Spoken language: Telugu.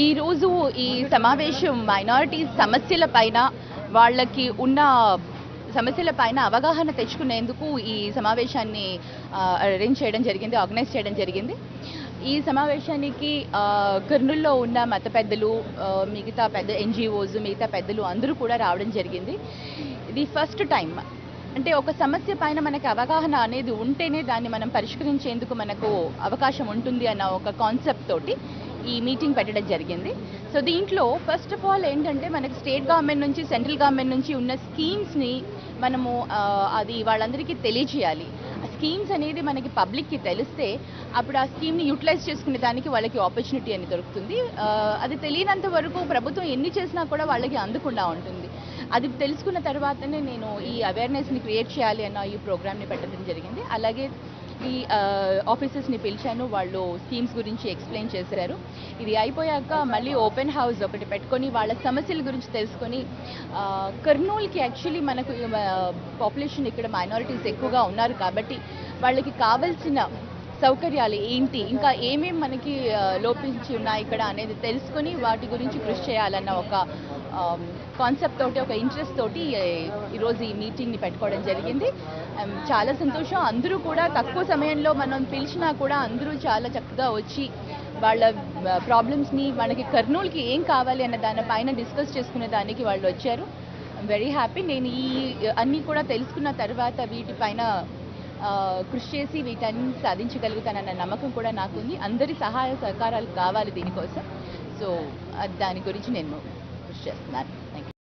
ఈరోజు ఈ సమావేశం మైనారిటీస్ సమస్యల పైన వాళ్ళకి ఉన్న సమస్యల పైన అవగాహన తెచ్చుకునేందుకు ఈ సమావేశాన్ని అరేంజ్ చేయడం జరిగింది, ఆర్గనైజ్ చేయడం జరిగింది. ఈ సమావేశానికి కర్నూలులో ఉన్న మత పెద్దలు, మిగతా పెద్ద ఎన్జిఓస్, మిగతా పెద్దలు అందరూ కూడా రావడం జరిగింది. ఇది ఫస్ట్ టైం. అంటే ఒక సమస్య పైన మనకి అవగాహన అనేది ఉంటేనే దాన్ని మనం పరిష్కరించేందుకు మనకు అవకాశం ఉంటుంది అన్న ఒక కాన్సెప్ట్ తోటి ఈ మీటింగ్ పెట్టడం జరిగింది. సో దీంట్లో ఫస్ట్ ఆఫ్ ఆల్ ఏంటంటే మనకి స్టేట్ గవర్నమెంట్ నుంచి, సెంట్రల్ గవర్నమెంట్ నుంచి ఉన్న స్కీమ్స్ని మనము అది వాళ్ళందరికీ తెలియజేయాలి. ఆ స్కీమ్స్ అనేది మనకి పబ్లిక్కి తెలిస్తే అప్పుడు ఆ స్కీమ్ని యూటిలైజ్ చేసుకునే దానికి వాళ్ళకి ఆపర్చునిటీ అని దొరుకుతుంది. అది తెలియనంత వరకు ప్రభుత్వం ఎన్ని చేసినా కూడా వాళ్ళకి అందకుండా ఉంటుంది. అది తెలుసుకున్న తర్వాతనే నేను ఈ అవేర్నెస్ని క్రియేట్ చేయాలి అన్న ఈ ప్రోగ్రామ్ని పెట్టడం జరిగింది. అలాగే ఈ ఆఫీసర్స్ని పిలిచాను, వాళ్ళు స్కీమ్స్ గురించి ఎక్స్ప్లెయిన్ చేశారు. ఇది అయిపోయాక మళ్ళీ ఓపెన్ హౌస్ ఒకటి పెట్టుకొని వాళ్ళ సమస్యల గురించి తెలుసుకొని, కర్నూలుకి యాక్చువల్లీ మనకు పాపులేషన్ ఇక్కడ మైనారిటీస్ ఎక్కువగా ఉన్నారు కాబట్టి వాళ్ళకి కావాల్సిన సౌకర్యాలు ఏంటి, ఇంకా ఏమేమి మనకి లోపించి ఉన్నాయి ఇక్కడ అనేది తెలుసుకొని వాటి గురించి కృషి చేయాలన్న ఒక కాన్సెప్ట్ తోటి, ఒక ఇంట్రెస్ట్ తోటి ఈరోజు ఈ మీటింగ్ని పెట్టుకోవడం జరిగింది. చాలా సంతోషం. అందరూ కూడా తక్కువ సమయంలో మనం పిలిచినా కూడా అందరూ చాలా చక్కగా వచ్చి వాళ్ళ ప్రాబ్లమ్స్ని, మనకి కర్నూలుకి ఏం కావాలి అన్న దానిపైన డిస్కస్ చేసుకునే దానికి వాళ్ళు వచ్చారు. I'm very happy. నేను ఈ అన్నీ కూడా తెలుసుకున్న తర్వాత వీటిపైన కృషి చేసి వీటన్ని సాధించగలుగుతానన్న నమ్మకం కూడా నాకుంది. అందరి సహాయ సహకారాలు కావాలి దీనికోసం. సో దాని గురించి నేను కృషి చేస్తున్నాను. Thank you.